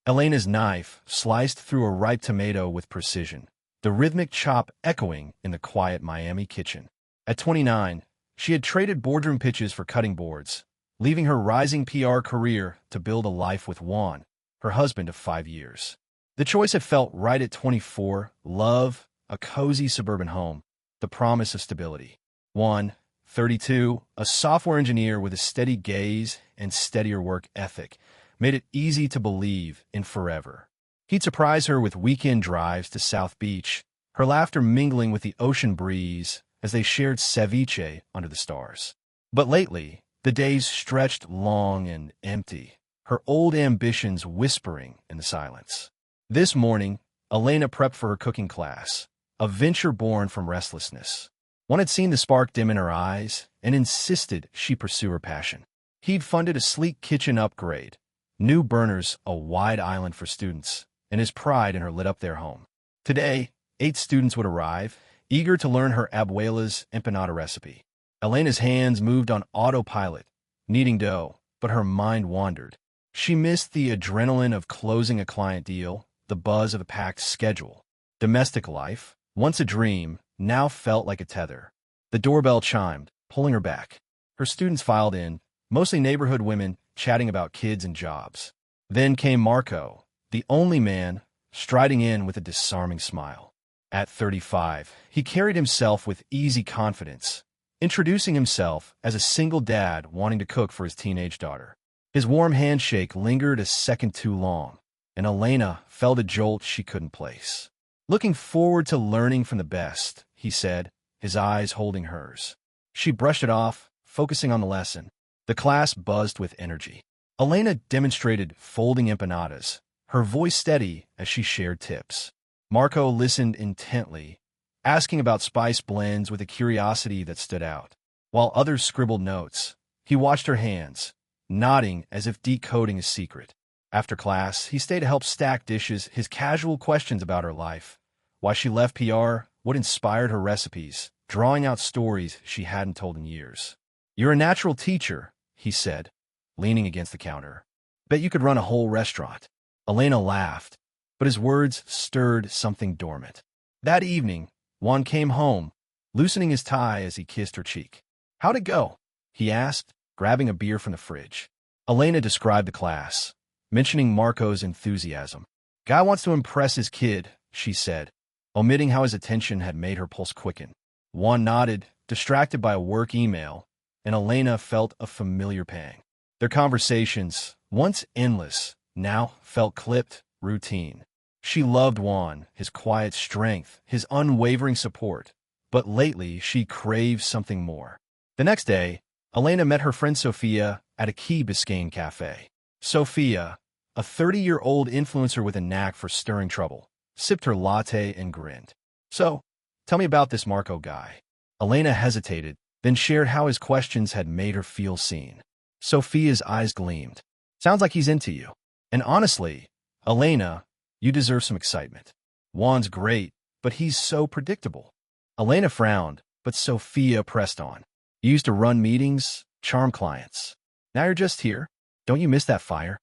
Elena's knife sliced through a ripe tomato with precision, the rhythmic chop echoing in the quiet Miami kitchen. At 29, she had traded boardroom pitches for cutting boards, leaving her rising PR career to build a life with Juan, her husband of 5 years. The choice had felt right at 24, love, a cozy suburban home, the promise of stability. Juan, 32, a software engineer with a steady gaze and steadier work ethic, made it easy to believe in forever. He'd surprise her with weekend drives to South Beach, her laughter mingling with the ocean breeze as they shared ceviche under the stars. But lately, the days stretched long and empty, her old ambitions whispering in the silence. This morning, Elena prepped for her cooking class, a venture born from restlessness. One had seen the spark dim in her eyes and insisted she pursue her passion. He'd funded a sleek kitchen upgrade, new burners, a wide island for students, and his pride in her lit up their home. Today, 8 students would arrive, eager to learn her abuela's empanada recipe. Elena's hands moved on autopilot, kneading dough, but her mind wandered. She missed the adrenaline of closing a client deal, the buzz of a packed schedule. Domestic life, once a dream, now felt like a tether. The doorbell chimed, pulling her back. Her students filed in, mostly neighborhood women, chatting about kids and jobs. Then came Marco, the only man, striding in with a disarming smile. At 35, he carried himself with easy confidence, introducing himself as a single dad wanting to cook for his teenage daughter. His warm handshake lingered a second too long, and Elena felt a jolt she couldn't place. "Looking forward to learning from the best," he said, his eyes holding hers. She brushed it off, focusing on the lesson. The class buzzed with energy. Elena demonstrated folding empanadas, her voice steady as she shared tips. Marco listened intently, asking about spice blends with a curiosity that stood out. While others scribbled notes, he watched her hands, nodding as if decoding a secret. After class, he stayed to help stack dishes, his casual questions about her life, why she left PR, what inspired her recipes, drawing out stories she hadn't told in years. "You're a natural teacher," he said, leaning against the counter. "Bet you could run a whole restaurant." Elena laughed, but his words stirred something dormant. That evening, Juan came home, loosening his tie as he kissed her cheek. "How'd it go?" he asked, grabbing a beer from the fridge. Elena described the class, mentioning Marco's enthusiasm. "Guy wants to impress his kid," she said, omitting how his attention had made her pulse quicken. Juan nodded, distracted by a work email, and Elena felt a familiar pang. Their conversations, once endless, now felt clipped, routine. She loved Juan, his quiet strength, his unwavering support, but lately she craved something more. The next day, Elena met her friend Sophia at a Key Biscayne cafe. Sophia, a 30-year-old influencer with a knack for stirring trouble, sipped her latte and grinned. "So, tell me about this Marco guy." Elena hesitated, then shared how his questions had made her feel seen. Sophia's eyes gleamed. "Sounds like he's into you. And honestly, Elena, you deserve some excitement. Juan's great, but he's so predictable." Elena frowned, but Sophia pressed on. "You used to run meetings, charm clients. Now you're just here. Don't you miss that fire?"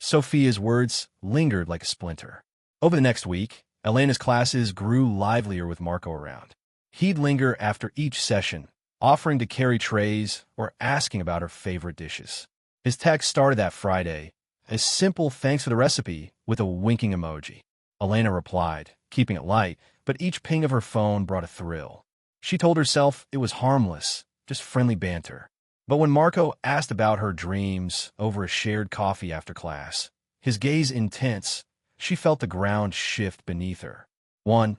Sophia's words lingered like a splinter. Over the next week, Elena's classes grew livelier with Marco around. He'd linger after each session, offering to carry trays or asking about her favorite dishes. His text started that Friday, a simple "thanks for the recipe" with a winking emoji. Elena replied, keeping it light, but each ping of her phone brought a thrill. She told herself it was harmless, just friendly banter. But when Marco asked about her dreams over a shared coffee after class, his gaze intense, she felt the ground shift beneath her.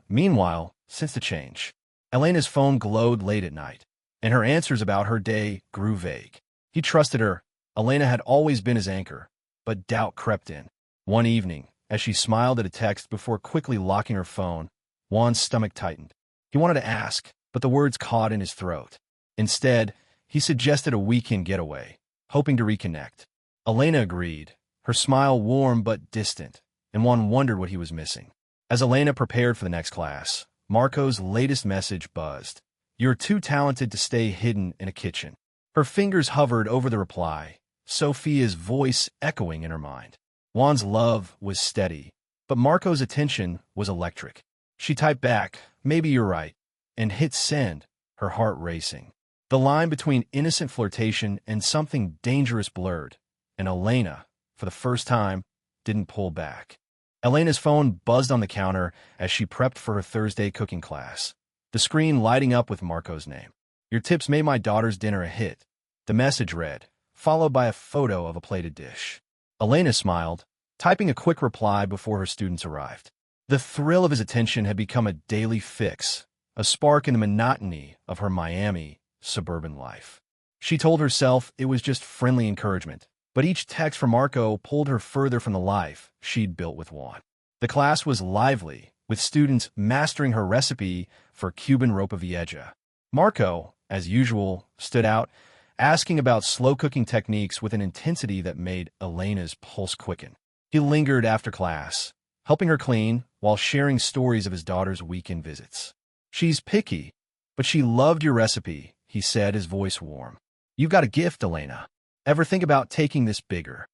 Meanwhile, sensed a change. Elena's phone glowed late at night, and her answers about her day grew vague. He trusted her. Elena had always been his anchor, but doubt crept in. One evening, as she smiled at a text before quickly locking her phone, Juan's stomach tightened. He wanted to ask, but the words caught in his throat. Instead, he suggested a weekend getaway, hoping to reconnect. Elena agreed, her smile warm but distant, and Juan wondered what he was missing. As Elena prepared for the next class, Marco's latest message buzzed. "You're too talented to stay hidden in a kitchen." Her fingers hovered over the reply, Sophia's voice echoing in her mind. Juan's love was steady, but Marco's attention was electric. She typed back, "Maybe you're right," and hit send, her heart racing. The line between innocent flirtation and something dangerous blurred, and Elena, for the first time, didn't pull back. Elena's phone buzzed on the counter as she prepped for her Thursday cooking class, the screen lighting up with Marco's name. "Your tips made my daughter's dinner a hit," the message read, followed by a photo of a plated dish. Elena smiled, typing a quick reply before her students arrived. The thrill of his attention had become a daily fix, a spark in the monotony of her Miami suburban life. She told herself it was just friendly encouragement, but each text from Marco pulled her further from the life she'd built with Juan. The class was lively, with students mastering her recipe for Cuban ropa vieja. Marco, as usual, stood out, asking about slow-cooking techniques with an intensity that made Elena's pulse quicken. He lingered after class, helping her clean while sharing stories of his daughter's weekend visits. "She's picky, but she loved your recipe," he said, his voice warm. "You've got a gift, Elena. Ever think about taking this bigger?"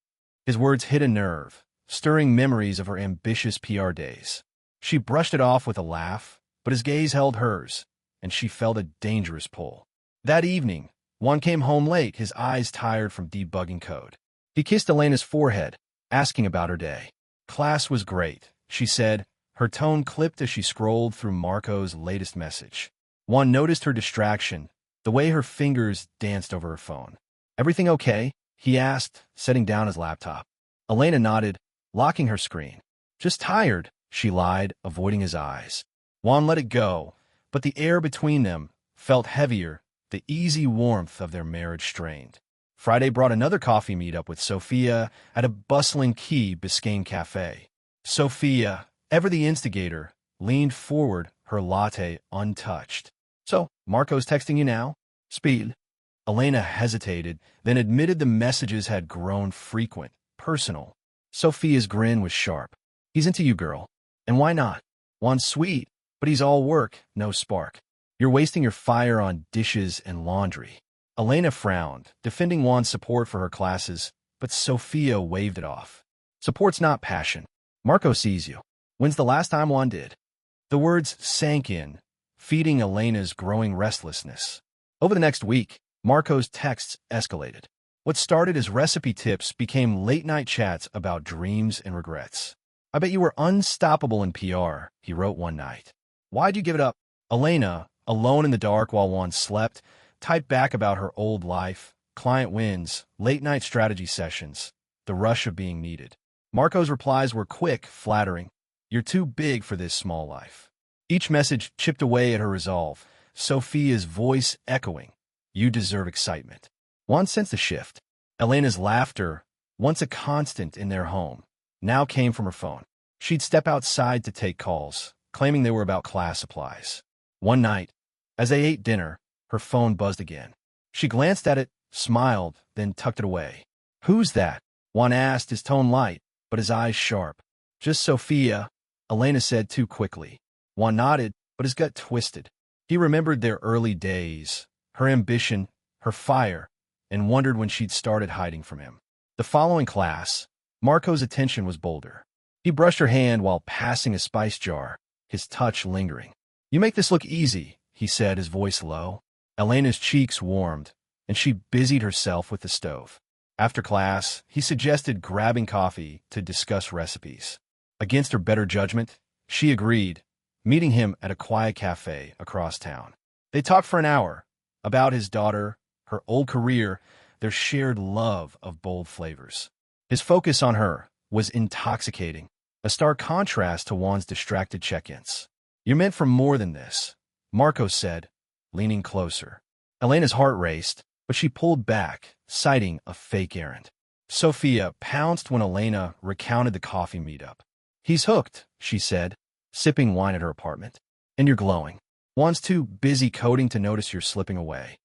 His words hit a nerve, stirring memories of her ambitious PR days. She brushed it off with a laugh, but his gaze held hers, and she felt a dangerous pull. That evening, Juan came home late, his eyes tired from debugging code. He kissed Elena's forehead, asking about her day. "Class was great," she said, her tone clipped as she scrolled through Marco's latest message. Juan noticed her distraction, the way her fingers danced over her phone. "Everything okay?" he asked, setting down his laptop. Elena nodded, locking her screen. "Just tired," she lied, avoiding his eyes. Juan let it go, but the air between them felt heavier, the easy warmth of their marriage strained. Friday brought another coffee meetup with Sophia at a bustling Key Biscayne cafe. Sophia, ever the instigator, leaned forward, her latte untouched. "So, Marco's texting you now? Speed." Elena hesitated, then admitted the messages had grown frequent, personal. Sophia's grin was sharp. "He's into you, girl. And why not? Juan's sweet, but he's all work, no spark. You're wasting your fire on dishes and laundry." Elena frowned, defending Juan's support for her classes, but Sophia waved it off. "Support's not passion. Marco sees you. When's the last time Juan did?" The words sank in, feeding Elena's growing restlessness. Over the next week, Marco's texts escalated. What started as recipe tips became late-night chats about dreams and regrets. "I bet you were unstoppable in PR," he wrote one night. "Why'd you give it up?" Elena, alone in the dark while Juan slept, typed back about her old life, client wins, late-night strategy sessions, the rush of being needed. Marco's replies were quick, flattering. "You're too big for this small life." Each message chipped away at her resolve, Sophia's voice echoing, "You deserve excitement." Juan sensed a shift. Elena's laughter, once a constant in their home, now came from her phone. She'd step outside to take calls, claiming they were about class supplies. One night, as they ate dinner, her phone buzzed again. She glanced at it, smiled, then tucked it away. "Who's that?" Juan asked, his tone light, but his eyes sharp. "Just Sophia," Elena said too quickly. Juan nodded, but his gut twisted. He remembered their early days, her ambition, her fire, and wondered when she'd started hiding from him. The following class, Marco's attention was bolder. He brushed her hand while passing a spice jar, his touch lingering. "You make this look easy," he said, his voice low. Elena's cheeks warmed, and she busied herself with the stove. After class, he suggested grabbing coffee to discuss recipes. Against her better judgment, she agreed, meeting him at a quiet cafe across town. They talked for an hour, about his daughter, her old career, their shared love of bold flavors. His focus on her was intoxicating, a stark contrast to Juan's distracted check-ins. "You're meant for more than this," Marco said, leaning closer. Elena's heart raced, but she pulled back, citing a fake errand. Sophia pounced when Elena recounted the coffee meetup. "He's hooked," she said, sipping wine at her apartment. "And you're glowing. Juan's too busy coding to notice you're slipping away."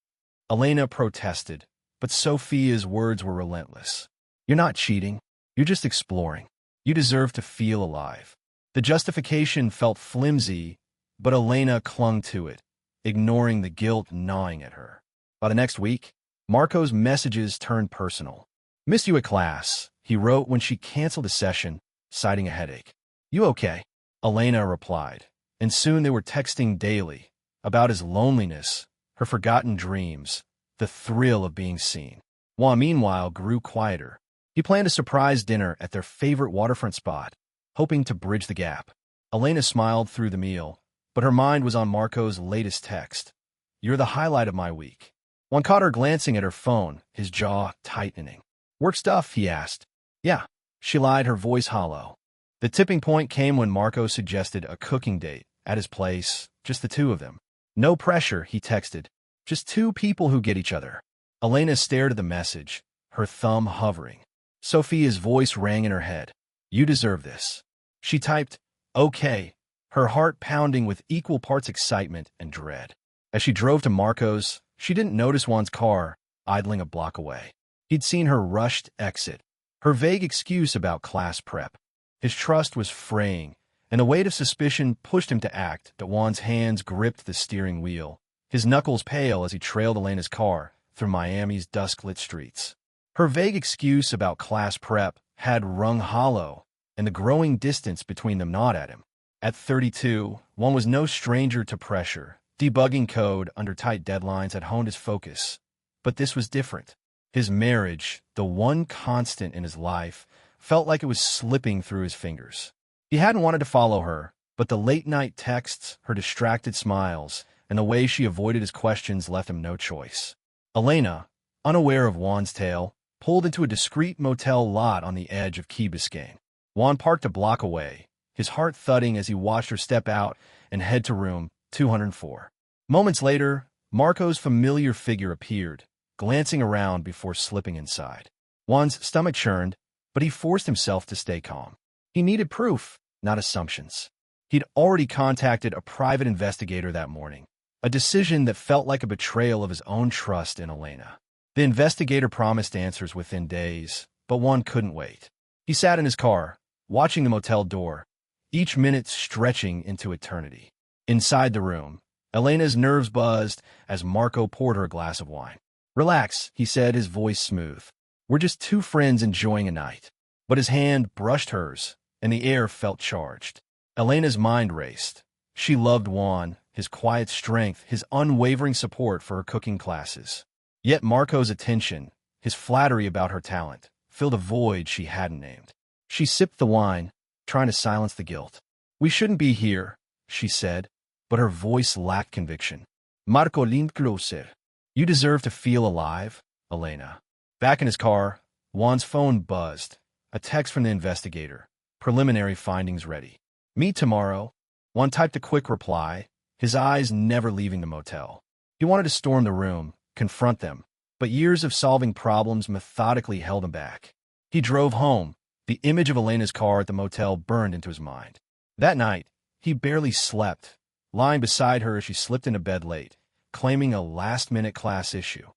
Elena protested, but Sophia's words were relentless. "You're not cheating. You're just exploring. You deserve to feel alive." The justification felt flimsy, but Elena clung to it, ignoring the guilt gnawing at her. By the next week, Marco's messages turned personal. "Missed you at class," he wrote when she canceled a session, citing a headache. You okay? Elena replied, and soon they were texting daily about his loneliness, her forgotten dreams, the thrill of being seen. Juan, meanwhile, grew quieter. He planned a surprise dinner at their favorite waterfront spot, hoping to bridge the gap. Elena smiled through the meal, but her mind was on Marco's latest text. You're the highlight of my week. Juan caught her glancing at her phone, his jaw tightening. Work stuff, he asked. Yeah, she lied, her voice hollow. The tipping point came when Marco suggested a cooking date at his place, just the two of them. No pressure, he texted. Just two people who get each other. Elena stared at the message, her thumb hovering. Sophia's voice rang in her head. You deserve this. She typed, okay, her heart pounding with equal parts excitement and dread. As she drove to Marco's, she didn't notice Juan's car idling a block away. He'd seen her rushed exit, her vague excuse about class prep. His trust was fraying, and the weight of suspicion pushed him to act. Juan's hands gripped the steering wheel, his knuckles pale as he trailed Elena's car through Miami's dusk-lit streets. Her vague excuse about class prep had rung hollow, and the growing distance between them gnawed at him. At 32, Juan was no stranger to pressure. Debugging code under tight deadlines had honed his focus. But this was different. His marriage, the one constant in his life, felt like it was slipping through his fingers. He hadn't wanted to follow her, but the late-night texts, her distracted smiles, and the way she avoided his questions left him no choice. Elena, unaware of Juan's tale, pulled into a discreet motel lot on the edge of Key Biscayne. Juan parked a block away, his heart thudding as he watched her step out and head to room 204. Moments later, Marco's familiar figure appeared, glancing around before slipping inside. Juan's stomach churned, but he forced himself to stay calm. He needed proof, not assumptions. He'd already contacted a private investigator that morning, a decision that felt like a betrayal of his own trust in Elena. The investigator promised answers within days, but Juan couldn't wait. He sat in his car, watching the motel door, each minute stretching into eternity. Inside the room, Elena's nerves buzzed as Marco poured her a glass of wine. Relax, he said, his voice smooth. We're just two friends enjoying a night. But his hand brushed hers, and the air felt charged. Elena's mind raced. She loved Juan, his quiet strength, his unwavering support for her cooking classes. Yet Marco's attention, his flattery about her talent, filled a void she hadn't named. She sipped the wine, trying to silence the guilt. We shouldn't be here, she said, but her voice lacked conviction. Marco leaned closer. You deserve to feel alive, Elena. Back in his car, Juan's phone buzzed. A text from the investigator. Preliminary findings ready. Meet tomorrow. Juan typed a quick reply, his eyes never leaving the motel. He wanted to storm the room, confront them, but years of solving problems methodically held him back. He drove home. The image of Elena's car at the motel burned into his mind. That night, he barely slept, lying beside her as she slipped into bed late, claiming a last-minute class issue.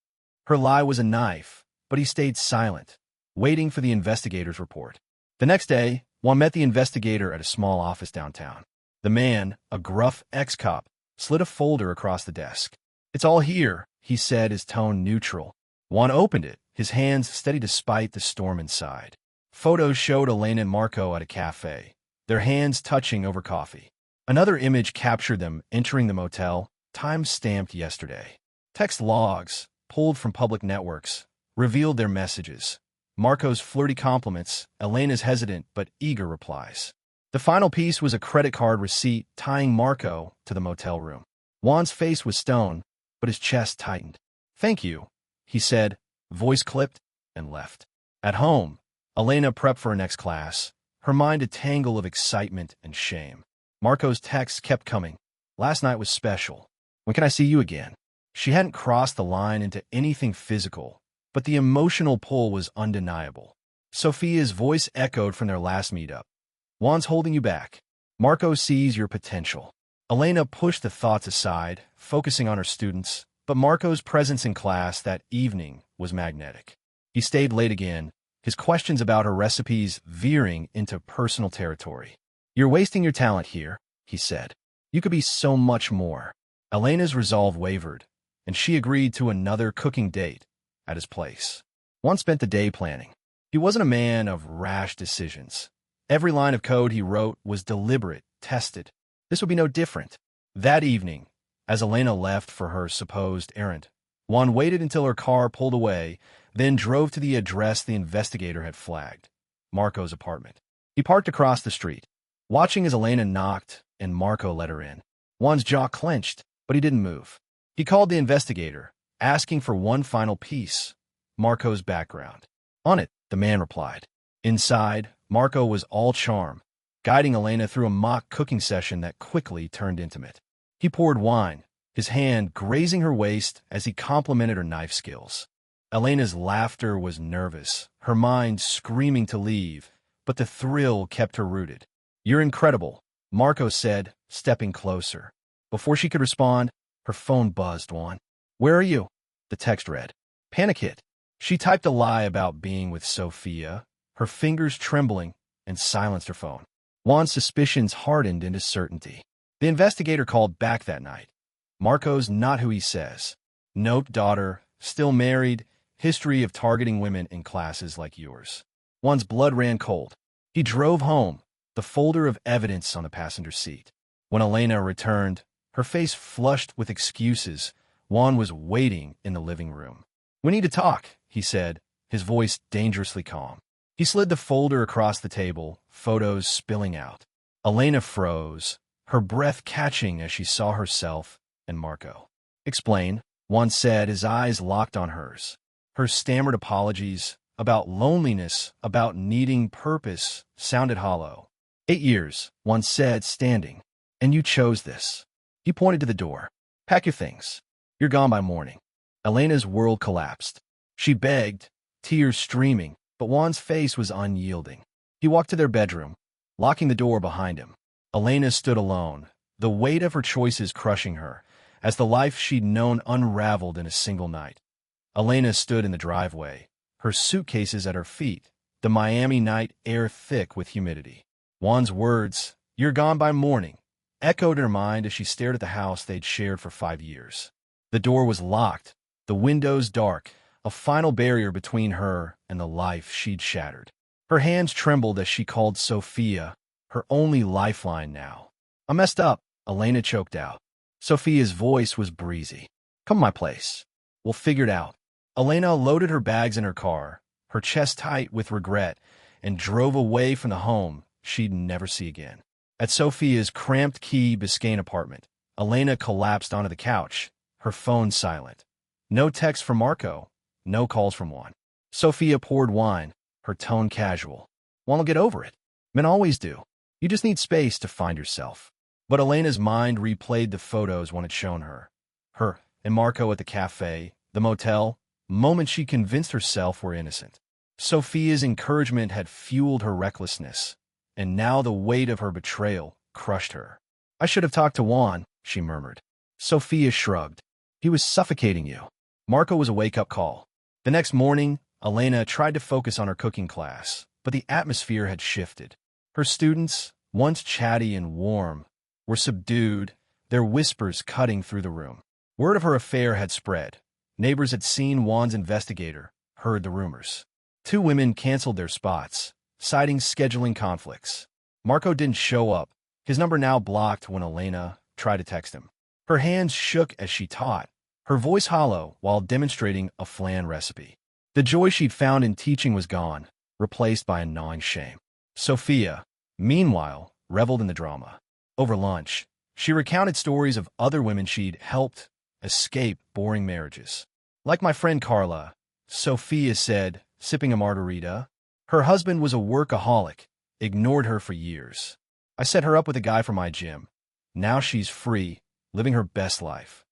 Her lie was a knife, but he stayed silent, waiting for the investigator's report. The next day, Juan met the investigator at a small office downtown. The man, a gruff ex-cop, slid a folder across the desk. It's all here, he said, his tone neutral. Juan opened it, his hands steady despite the storm inside. Photos showed Elena and Marco at a cafe, their hands touching over coffee. Another image captured them entering the motel, time-stamped yesterday. Text logs, pulled from public networks, revealed their messages. Marco's flirty compliments, Elena's hesitant but eager replies. The final piece was a credit card receipt tying Marco to the motel room. Juan's face was stone, but his chest tightened. Thank you, he said, voice clipped, and left. At home, Elena prepped for her next class, her mind a tangle of excitement and shame. Marco's texts kept coming. Last night was special. When can I see you again? She hadn't crossed the line into anything physical, but the emotional pull was undeniable. Sophia's voice echoed from their last meetup. Juan's holding you back. Marco sees your potential. Elena pushed the thoughts aside, focusing on her students, but Marco's presence in class that evening was magnetic. He stayed late again, his questions about her recipes veering into personal territory. You're wasting your talent here, he said. You could be so much more. Elena's resolve wavered, and she agreed to another cooking date at his place. Juan spent the day planning. He wasn't a man of rash decisions. Every line of code he wrote was deliberate, tested. This would be no different. That evening, as Elena left for her supposed errand, Juan waited until her car pulled away, then drove to the address the investigator had flagged, Marco's apartment. He parked across the street, watching as Elena knocked and Marco let her in. Juan's jaw clenched, but he didn't move. He called the investigator, asking for one final piece, Marco's background. On it, the man replied. Inside, Marco was all charm, guiding Elena through a mock cooking session that quickly turned intimate. He poured wine, his hand grazing her waist as he complimented her knife skills. Elena's laughter was nervous, her mind screaming to leave, but the thrill kept her rooted. "You're incredible," Marco said, stepping closer. Before she could respond, her phone buzzed. "Juan, where are you?" The text read. Panic hit. She typed a lie about being with Sophia, her fingers trembling, and silenced her phone. Juan's suspicions hardened into certainty. The investigator called back that night. "Marco's not who he says. Note, daughter, still married, history of targeting women in classes like yours." Juan's blood ran cold. He drove home, the folder of evidence on the passenger seat. When Elena returned, her face flushed with excuses, Juan was waiting in the living room. "We need to talk," he said, his voice dangerously calm. He slid the folder across the table, photos spilling out. Elena froze, her breath catching as she saw herself and Marco. "Explain," Juan said, his eyes locked on hers. Her stammered apologies, about loneliness, about needing purpose, sounded hollow. 8 years, Juan said, standing. "And you chose this." He pointed to the door. "Pack your things. You're gone by morning." Elena's world collapsed. She begged, tears streaming, but Juan's face was unyielding. He walked to their bedroom, locking the door behind him. Elena stood alone, the weight of her choices crushing her, as the life she'd known unraveled in a single night. Elena stood in the driveway, her suitcases at her feet, the Miami night air thick with humidity. Juan's words, "You're gone by morning," echoed in her mind as she stared at the house they'd shared for 5 years. The door was locked, the windows dark, a final barrier between her and the life she'd shattered. Her hands trembled as she called Sophia, her only lifeline now. "I messed up," Elena choked out. Sophia's voice was breezy. "Come to my place. We'll figure it out." Elena loaded her bags in her car, her chest tight with regret, and drove away from the home she'd never see again. At Sophia's cramped Key Biscayne apartment, Elena collapsed onto the couch, her phone silent. No text from Marco, no calls from Juan. Sophia poured wine, her tone casual. "Juan will get over it. Men always do. You just need space to find yourself." But Elena's mind replayed the photos Juan had shown her. Her and Marco at the cafe, the motel, moments she convinced herself were innocent. Sophia's encouragement had fueled her recklessness, and now the weight of her betrayal crushed her. "I should have talked to Juan," she murmured. Sophia shrugged. "He was suffocating you." Marco was a wake-up call. The next morning, Elena tried to focus on her cooking class, but the atmosphere had shifted. Her students, once chatty and warm, were subdued, their whispers cutting through the room. Word of her affair had spread. Neighbors had seen Juan's investigator, heard the rumors. 2 women canceled their spots, citing scheduling conflicts. Marco didn't show up, his number now blocked when Elena tried to text him. Her hands shook as she taught, her voice hollow while demonstrating a flan recipe. The joy she'd found in teaching was gone, replaced by a gnawing shame. Sophia, meanwhile, reveled in the drama. Over lunch, she recounted stories of other women she'd helped escape boring marriages. "Like my friend Carla," Sophia said, sipping a margarita. "Her husband was a workaholic, ignored her for years. I set her up with a guy from my gym. Now she's free, living her best life."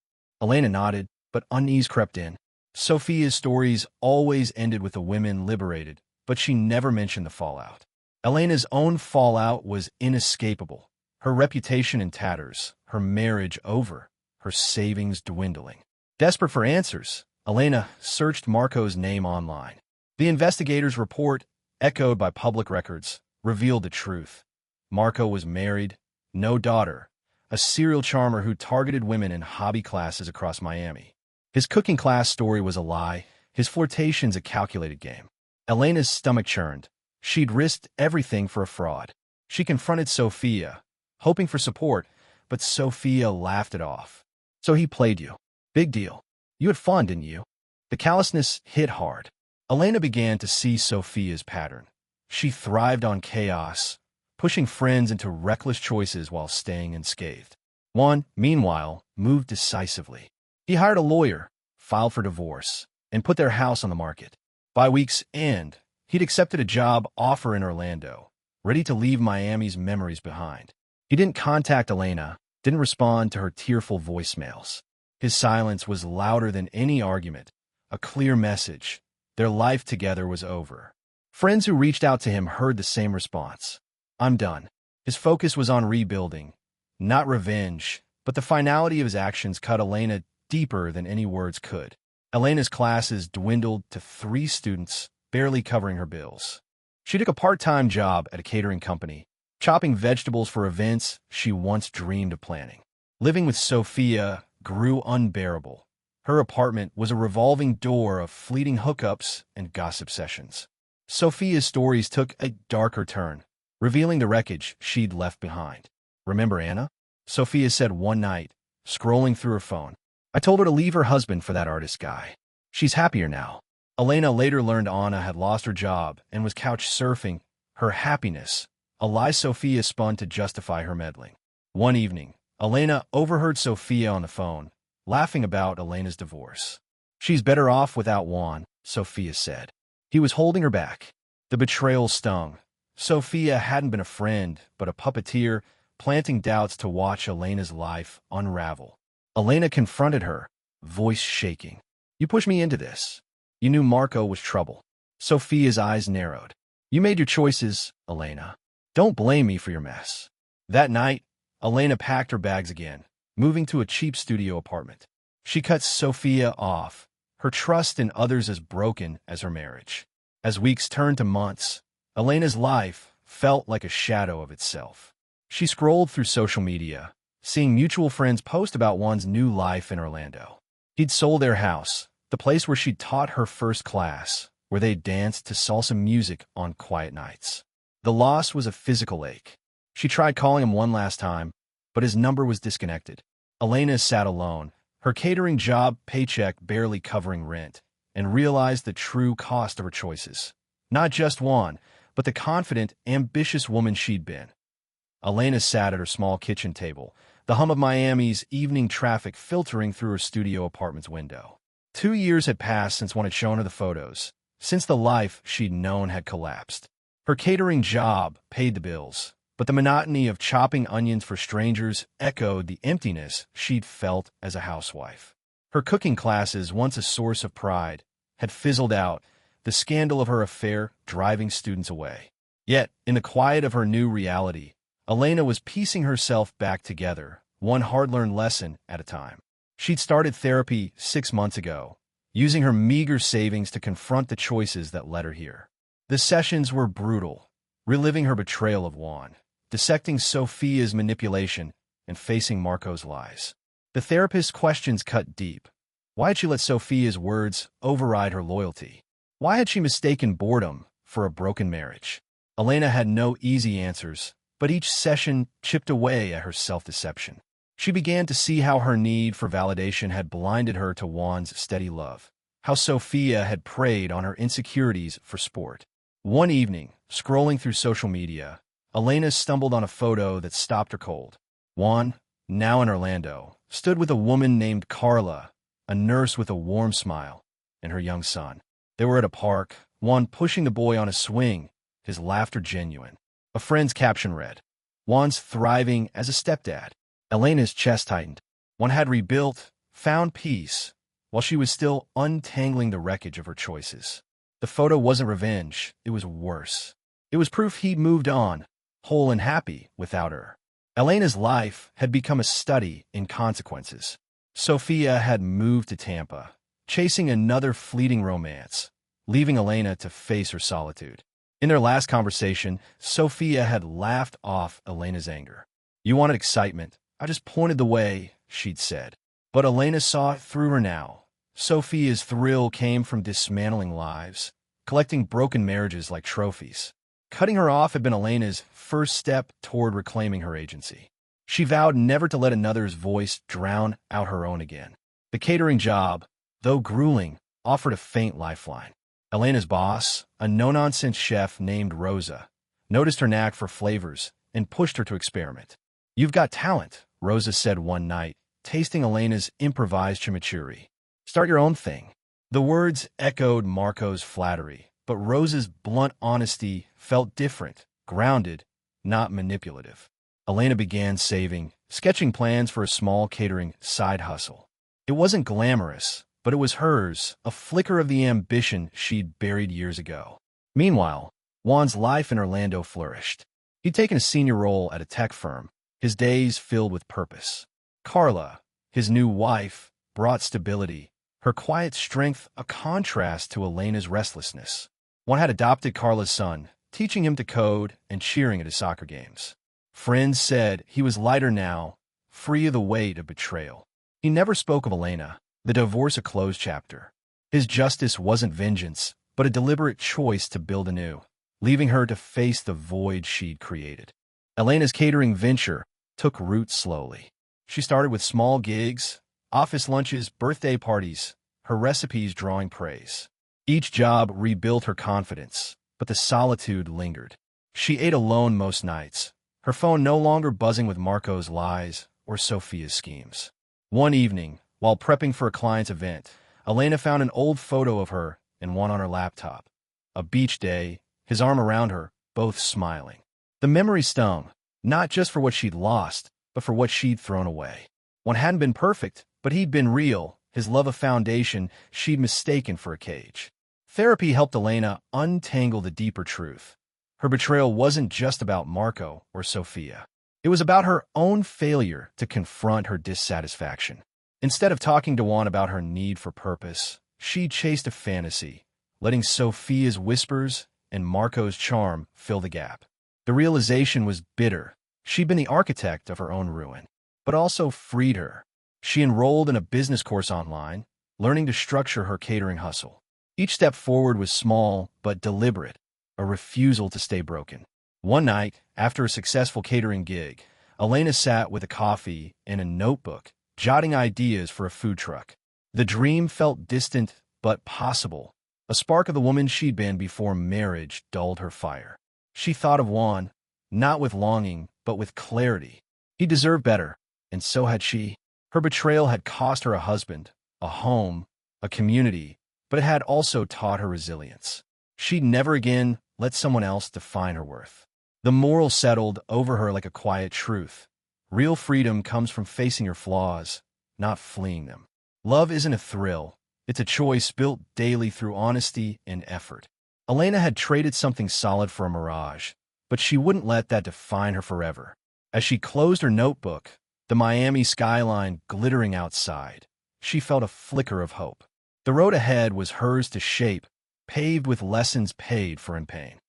Elena nodded, but unease crept in. Sophia's stories always ended with the women liberated, but she never mentioned the fallout. Elena's own fallout was inescapable. Her reputation in tatters, her marriage over, her savings dwindling. Desperate for answers, Elena searched Marco's name online. The investigator's report, echoed by public records, revealed the truth. Marco was married, no daughter, a serial charmer who targeted women in hobby classes across Miami. His cooking class story was a lie, his flirtations a calculated game. Elena's stomach churned. She'd risked everything for a fraud. She confronted Sophia, hoping for support, but Sophia laughed it off. So he played you. Big deal. You had fun, didn't you? The callousness hit hard. Elena began to see Sophia's pattern. She thrived on chaos, pushing friends into reckless choices while staying unscathed. Juan, meanwhile, moved decisively. He hired a lawyer, filed for divorce, and put their house on the market. By week's end, he'd accepted a job offer in Orlando, ready to leave Miami's memories behind. He didn't contact Elena, didn't respond to her tearful voicemails. His silence was louder than any argument, a clear message. Their life together was over. Friends who reached out to him heard the same response. I'm done. His focus was on rebuilding, not revenge, but the finality of his actions cut Elena deeper than any words could. Elena's classes dwindled to 3 students, barely covering her bills. She took a part-time job at a catering company, chopping vegetables for events she once dreamed of planning. Living with Sophia grew unbearable. Her apartment was a revolving door of fleeting hookups and gossip sessions. Sophia's stories took a darker turn, revealing the wreckage she'd left behind. Remember Anna? Sophia said one night, scrolling through her phone. I told her to leave her husband for that artist guy. She's happier now. Elena later learned Anna had lost her job and was couch surfing her happiness, a lie Sophia spun to justify her meddling. One evening, Elena overheard Sophia on the phone, laughing about Elena's divorce. She's better off without Juan, Sophia said. He was holding her back. The betrayal stung. Sophia hadn't been a friend, but a puppeteer, planting doubts to watch Elena's life unravel. Elena confronted her, voice shaking. You pushed me into this. You knew Marco was trouble. Sophia's eyes narrowed. You made your choices, Elena. Don't blame me for your mess. That night, Elena packed her bags again, moving to a cheap studio apartment. She cut Sophia off, her trust in others as broken as her marriage. As weeks turned to months, Elena's life felt like a shadow of itself. She scrolled through social media, seeing mutual friends post about one's new life in Orlando. He'd sold their house, the place where she'd taught her first class, where they danced to salsa music on quiet nights. The loss was a physical ache. She tried calling him one last time, but his number was disconnected. Elena sat alone, her catering job paycheck barely covering rent, and realized the true cost of her choices. Not just Juan, but the confident, ambitious woman she'd been. Elena sat at her small kitchen table, the hum of Miami's evening traffic filtering through her studio apartment's window. 2 years had passed since one had shown her the photos, since the life she'd known had collapsed. Her catering job paid the bills, but the monotony of chopping onions for strangers echoed the emptiness she'd felt as a housewife. Her cooking classes, once a source of pride, had fizzled out, the scandal of her affair driving students away. Yet, in the quiet of her new reality, Elena was piecing herself back together, one hard-learned lesson at a time. She'd started therapy 6 months ago, using her meager savings to confront the choices that led her here. The sessions were brutal, reliving her betrayal of Juan, dissecting Sophia's manipulation, and facing Marco's lies. The therapist's questions cut deep. Why had she let Sophia's words override her loyalty? Why had she mistaken boredom for a broken marriage? Elena had no easy answers, but each session chipped away at her self-deception. She began to see how her need for validation had blinded her to Juan's steady love, how Sophia had preyed on her insecurities for sport. One evening, scrolling through social media, Elena stumbled on a photo that stopped her cold. Juan, now in Orlando, stood with a woman named Carla, a nurse with a warm smile, and her young son. They were at a park, Juan pushing the boy on a swing, his laughter genuine. A friend's caption read, Juan's thriving as a stepdad. Elena's chest tightened. One had rebuilt, found peace, while she was still untangling the wreckage of her choices. The photo wasn't revenge, it was worse. It was proof he'd moved on, whole and happy without her. Elena's life had become a study in consequences. Sophia had moved to Tampa, chasing another fleeting romance, leaving Elena to face her solitude. In their last conversation, Sophia had laughed off Elena's anger. You wanted excitement. I just pointed the way, she'd said. But Elena saw it through her now. Sophia's thrill came from dismantling lives, collecting broken marriages like trophies. Cutting her off had been Elena's first step toward reclaiming her agency. She vowed never to let another's voice drown out her own again. The catering job, though grueling, offered a faint lifeline. Elena's boss, a no-nonsense chef named Rosa, noticed her knack for flavors and pushed her to experiment. "You've got talent," Rosa said one night, tasting Elena's improvised chimichurri. "Start your own thing." The words echoed Marco's flattery, but Rosa's blunt honesty felt different, grounded, not manipulative. Elena began saving, sketching plans for a small catering side hustle. It wasn't glamorous, but it was hers, a flicker of the ambition she'd buried years ago. Meanwhile, Juan's life in Orlando flourished. He'd taken a senior role at a tech firm, his days filled with purpose. Carla, his new wife, brought stability, her quiet strength a contrast to Elena's restlessness. Juan had adopted Carla's son, teaching him to code and cheering at his soccer games. Friends said he was lighter now, free of the weight of betrayal. He never spoke of Elena, the divorce a closed chapter. His justice wasn't vengeance, but a deliberate choice to build anew, leaving her to face the void she'd created. Elena's catering venture took root slowly. She started with small gigs, office lunches, birthday parties, her recipes drawing praise. Each job rebuilt her confidence, but the solitude lingered. She ate alone most nights, her phone no longer buzzing with Marco's lies or Sophia's schemes. One evening, while prepping for a client's event, Elena found an old photo of her and one on her laptop. A beach day, his arm around her, both smiling. The memory stung, not just for what she'd lost, but for what she'd thrown away. One hadn't been perfect, but he'd been real, his love a foundation she'd mistaken for a cage. Therapy helped Elena untangle the deeper truth. Her betrayal wasn't just about Marco or Sophia. It was about her own failure to confront her dissatisfaction. Instead of talking to Juan about her need for purpose, she chased a fantasy, letting Sophia's whispers and Marco's charm fill the gap. The realization was bitter. She'd been the architect of her own ruin, but also freed her. She enrolled in a business course online, learning to structure her catering hustle. Each step forward was small but deliberate, a refusal to stay broken. One night, after a successful catering gig, Elena sat with a coffee and a notebook, jotting ideas for a food truck. The dream felt distant but possible. A spark of the woman she'd been before marriage dulled her fire. She thought of Juan, not with longing, but with clarity. He deserved better, and so had she. Her betrayal had cost her a husband, a home, a community, but it had also taught her resilience. She'd never again let someone else define her worth. The moral settled over her like a quiet truth. Real freedom comes from facing your flaws, not fleeing them. Love isn't a thrill. It's a choice built daily through honesty and effort. Elena had traded something solid for a mirage, but she wouldn't let that define her forever. As she closed her notebook, the Miami skyline glittering outside, she felt a flicker of hope. The road ahead was hers to shape, paved with lessons paid for in pain.